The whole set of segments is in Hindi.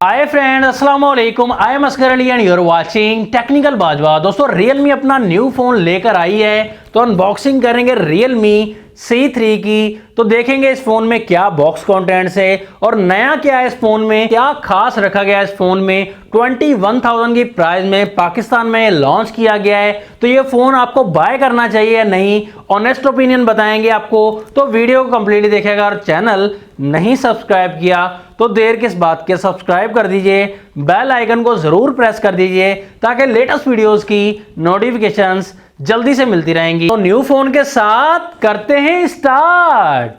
हाय फ्रेंड्स, अस्सलाम वालेकुम। I am Asgar Ali and you are watching Technical Bajwa. दोस्तों, Realme अपना न्यू फोन लेकर आई है, तो अनबॉक्सिंग करेंगे Realme C3 की। तो देखेंगे इस फोन में क्या बॉक्स कंटेंट्स है और नया क्या है, इस फोन में क्या खास रखा गया है। इस फोन में 21,000 की प्राइस में पाकिस्तान में लॉन्च किया गया है। तो ये फोन आपको बाय करना चाहिए या नहीं, ऑनेस्ट ओपिनियन बताएंगे आपको। तो वीडियो को कंप्लीटली देखिएगा और चैनल नहीं सब्सक्राइब किया तो देर किस बात के, सब्सक्राइब कर दीजिए, बेल आइकन को जरूर प्रेस कर दीजिए ताकि लेटेस्ट वीडियोस की नोटिफिकेशंस जल्दी से मिलती रहेंगी। तो न्यू फोन के साथ करते हैं स्टार्ट।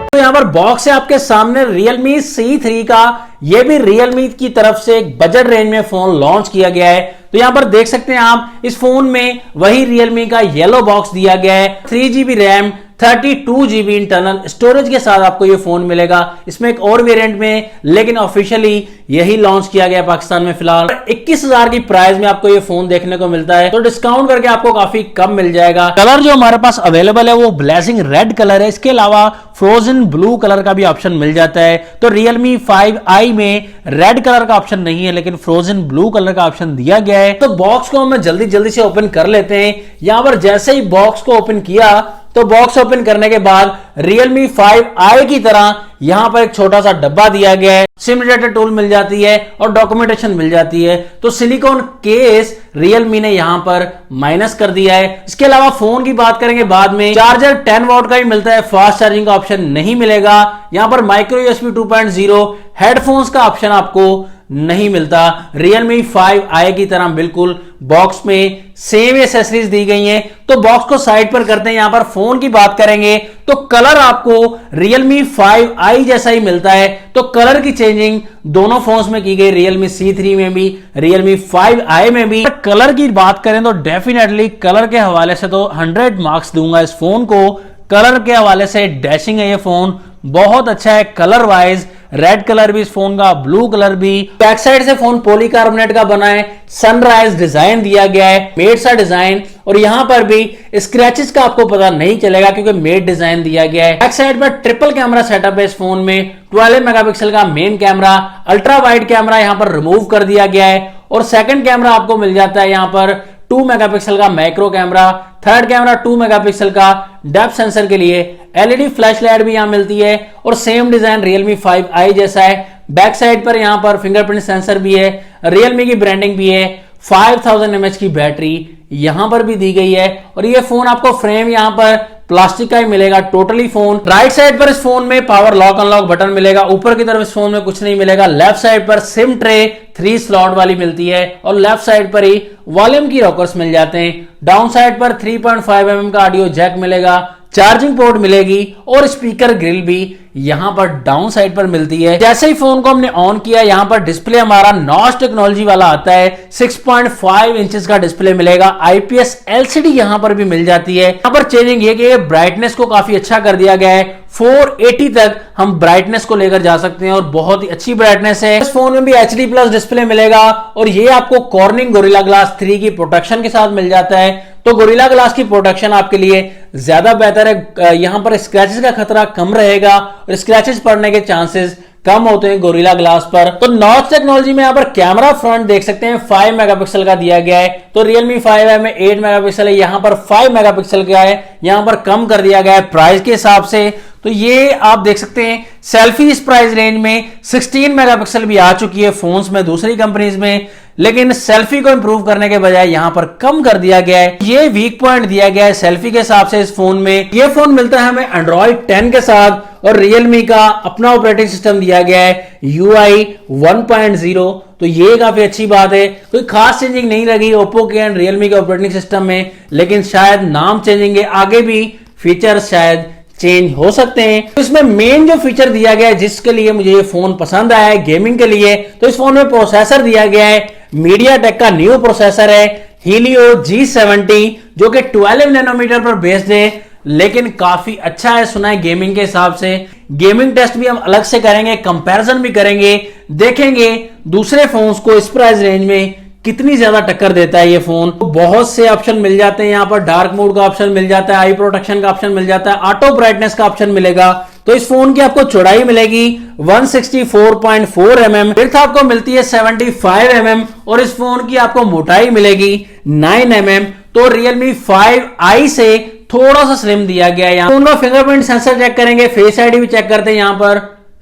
तो यहां पर बॉक्स है आपके सामने Realme C3 का। यह भी Realme की तरफ से एक बजट रेंज में फोन लॉन्च किया गया है। तो यहां पर देख सकते हैं आप, इस फोन में वही Realme का येलो बॉक्स दिया गया है। 3GB RAM, 32GB internal storage के साथ आपको ये फोन मिलेगा। इसमें एक और वेरिएंट में, लेकिन ऑफिशियली यही लॉन्च किया गया पाकिस्तान में। फिलहाल 21,000 की प्राइस में आपको ये फोन देखने को मिलता है, तो डिस्काउंट करके आपको काफी कम मिल जाएगा। कलर जो हमारे पास अवेलेबल है वो ब्लेजिंग रेड कलर है। इसके अलावा फ्रोजन ब्लू कलर का भी ऑप्शन मिल जाता है। तो Realme 5i में रेड कलर का ऑप्शन नहीं है, लेकिन फ्रोजन ब्लू कलर का ऑप्शन दिया गया है। तो बॉक्स को हम जल्दी से ओपन कर लेते हैं। यहां पर जैसे ही बॉक्स को ओपन किया, तो बॉक्स ओपन करने के बाद Realme 5i की तरह यहां पर एक छोटा सा डब्बा दिया गया है। सिम रिलेटेड टूल मिल जाती है और डॉक्यूमेंटेशन मिल जाती है। तो सिलिकॉन केस Realme ने यहां पर माइनस कर दिया है। इसके अलावा फोन की बात करेंगे बाद में। चार्जर 10 वॉट का ही मिलता है, फास्ट चार्जिंग का ऑप्शन नहीं मिलेगा। यहां पर माइक्रो USB 2.0 हेडफोन्स का ऑप्शन आपको नहीं मिलता। Realme 5i की तरह बिल्कुल बॉक्स में सेम एसेसरीज दी गई हैं। तो बॉक्स को साइड पर करते हैं। यहां पर फोन की बात करेंगे तो कलर आपको Realme 5i जैसा ही मिलता है। तो कलर की चेंजिंग दोनों फोन्स में की गई, Realme C3 में भी, Realme 5i में भी। कलर की बात करें तो डेफिनेटली कलर के हवाले से तो 100 मार्क्स दूंगा इस फोन को। कलर के हवाले से डैशिंग है ये फोन, बहुत अच्छा है कलर वाइज। रेड कलर भी इस फोन का, ब्लू कलर भी। बैक साइड से फोन पॉलीकार्बोनेट का बना है, सनराइज डिजाइन दिया गया है, मेड सा डिजाइन। और यहां पर भी स्क्रैचेस का आपको पता नहीं चलेगा क्योंकि मेड डिजाइन दिया गया है। बैक साइड पर ट्रिपल कैमरा सेटअप है इस फोन में। 12 मेगापिक्सल का main camera, ultra wide camera यहां पर रिमूव कर दिया गया है। और सेकंड कैमरा आपको मिल जाता है यहां पर 2 मेगापिक्सल का macro camera, third camera 2 megapixel का डेप्थ सेंसर के लिए। LED फ्लैश लाइट भी यहां मिलती है और सेम डिजाइन Realme 5i जैसा है। बैक साइड पर यहां पर फिंगरप्रिंट सेंसर भी है, Realme की ब्रांडिंग भी है। 5000 mAh की बैटरी यहां पर भी दी गई है। और ये फोन आपको फ्रेम यहां पर प्लास्टिक का ही मिलेगा टोटली फोन। राइट साइड पर इस फोन में पावर लॉक अनलॉक बटन मिलेगा। ऊपर की तरफ इस फोन में कुछ नहीं मिलेगा। लेफ्ट साइड पर सिम ट्रे 3 स्लॉट वाली मिलती है और लेफ्ट साइड पर ही वॉल्यूम की रॉकर्स मिल जाते हैं। डाउन साइड पर 3.5 mm का ऑडियो जैक मिलेगा, चार्जिंग पोर्ट मिलेगी और स्पीकर ग्रिल भी यहां पर डाउन साइड पर मिलती है। जैसे ही फोन को हमने ऑन किया, यहां पर डिस्प्ले हमारा नॉच टेक्नोलॉजी वाला आता है। 6.5 इंचेस का डिस्प्ले मिलेगा। IPS LCD यहां पर भी मिल जाती है। यहां पर चेंजिंग ये कि ब्राइटनेस को काफी अच्छा कर दिया गया है। 480 तक हम ब्राइटनेस को लेकर जा सकते हैं और बहुत ही अच्छी ब्राइटनेस है। इस फोन में भी HD प्लस डिस्प्ले मिलेगा और ये आपको कॉर्निंग गोरिल्ला ग्लास 3 की प्रोटेक्शन के साथ मिल जाता है। तो गोरिल्ला ग्लास की प्रोटेक्शन आपके लिए ज्यादा बेहतर है। यहां पर स्क्रैचेस का खतरा कम रहेगा और स्क्रैचेस पड़ने के चांसेस कम होते हैं गोरिल्ला ग्लास पर। तो नॉच टेक्नोलॉजी में यहां पर कैमरा फ्रंट देख सकते हैं 5 मेगापिक्सल का दिया गया है। तो Realme 5i में 8 मेगापिक्सल है, यहां पर 5 मेगापिक्सल का है। यहां पर कम कर दिया गया है प्राइस के हिसाब से। तो ये आप देख सकते हैं। सेल्फी इस प्राइस रेंज में 16 मेगापिक्सल भी आ चुकी है फोन्स में दूसरी कंपनीज में, लेकिन सेल्फी को इंप्रूव करने के बजाय यहां पर कम कर दिया गया है। ये वीक पॉइंट दिया गया है सेल्फी के हिसाब से इस फोन में। ये फोन मिलता है हमें Android 10 के साथ और Realme का अपना ऑपरेटिंग सिस्टम दिया गया है UI 1.0। तो ये काफी अच्छी बात है। कोई खास चेंजिंग नहीं लगी ओप्पो के एंड Realme के ऑपरेटिंग सिस्टम में, लेकिन शायद नाम चेंजिंग है, आगे भी फीचर्स शायद चेंज हो सकते हैं। तो इसमें मेन जो फीचर दिया गया है जिसके लिए मुझे ये फोन पसंद आया है गेमिंग के लिए, तो इस फोन में प्रोसेसर दिया गया है MediaTek का न्यू प्रोसेसर है Helio G70, जो कि 12 नैनोमीटर पर बेस्ड है, लेकिन काफी अच्छा है सुना है गेमिंग के हिसाब से। गेमिंग टेस्ट भी हम अलग से करेंगे, कंपैरिजन भी करेंगे, देखेंगे दूसरे फोन्स को इस प्राइस रेंज में कितनी ज्यादा टक्कर देता है ये फोन। बहुत से ऑप्शन मिल जाते हैं यहाँ पर, डार्क मोड का ऑप्शन मिल जाता है, आई प्रोटेक्शन का ऑप्शन मिल जाता है, ऑटो ब्राइटनेस का ऑप्शन मिलेगा। तो इस फोन की आपको चौड़ाई मिलेगी 164.4 mm, विड्थ आपको मिलती है 75 mm और इस फोन की आपको मोटाई मिलेगी 9 mm। तो Realme 5i से थोड़ा सा स्लिम दिया गया है। यहाँ फोन का फिंगरप्रिंट सेंसर चेक करेंगे, फेस आईडी भी चेक करते हैं। यहाँ पर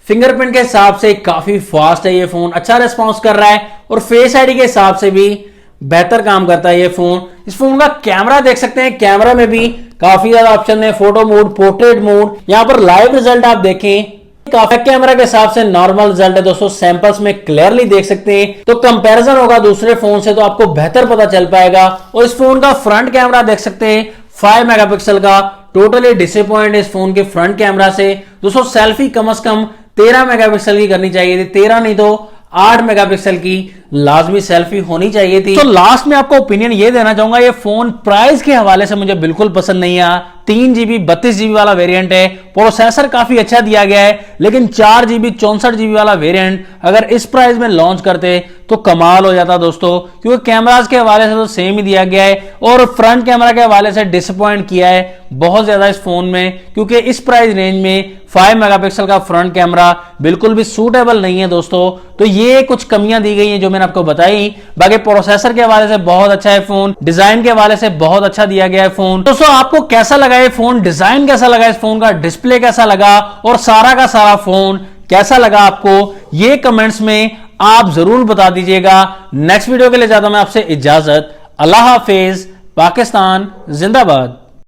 फिंगरप्रिंट के हिसाब से काफी फास्ट है ये फोन, अच्छा रिस्पॉन्स कर रहा है और फेस आईडी के हिसाब से भी बेहतर काम करता है ये फोन। इस फोन का कैमरा देख सकते हैं, कैमरा में भी काफी ज्यादा ऑप्शन है, फोटो मोड, पोर्ट्रेट मोड। यहाँ पर लाइव रिजल्ट आप देखें, काफी कैमरा के हिसाब से नॉर्मल रिजल्ट है दोस्तों, सैंपल्स में क्लियरली देख सकते हैं। तो कंपैरिजन होगा दूसरे फोन से तो आपको बेहतर पता चल पाएगा। और इस फोन का फ्रंट कैमरा देख सकते हैं 5 मेगापिक्सल का, टोटली डिसअपॉइंट इस फोन के फ्रंट कैमरा से। दोस्तों सेल्फी कम से कम 13 मेगापिक्सल की करनी चाहिए थी, 13 नहीं तो 8 मेगापिक्सल की लाजमी सेल्फी होनी चाहिए थी। तो लास्ट में आपको ओपिनियन ये देना चाहूंगा, ये फोन प्राइस के हवाले से मुझे बिल्कुल पसंद नहीं आया। 3GB 32GB वाला वेरिएंट है, प्रोसेसर काफी अच्छा दिया गया है, लेकिन 4GB 64GB वाला वेरिएंट अगर इस प्राइस में लॉन्च करते तो कमाल हो जाता दोस्तों, क्योंकि कैमरास के हवाले से तो सेम ही दिया गया है और फ्रंट कैमरा के हवाले से डिसअपॉइंट किया है बहुत ज्यादा इस फोन में, क्योंकि इस प्राइस रेंज में 5 मेगापिक्सल का फ्रंट कैमरा बिल्कुल भी सूटेबल नहीं है दोस्तों। तो ये कुछ कमियां दी गई हैं जो मैंने आपको बताई। बाकी प्रोसेसर के हवाले से बहुत अच्छा है फोन, डिजाइन के हवाले से बहुत अच्छा दिया गया है फोन। दोस्तों आपको कैसा लगा ये फोन, डिजाइन कैसा लगा इस फोन का, डिस्प्ले कैसा लगा और सारा का सारा फोन कैसा लगा आपको, ये कमेंट्स में आप जरूर बता दीजिएगा। नेक्स्ट वीडियो के लिए चाहता हूं मैं आपसे इजाजत। अल्लाह हाफिज, पाकिस्तान जिंदाबाद।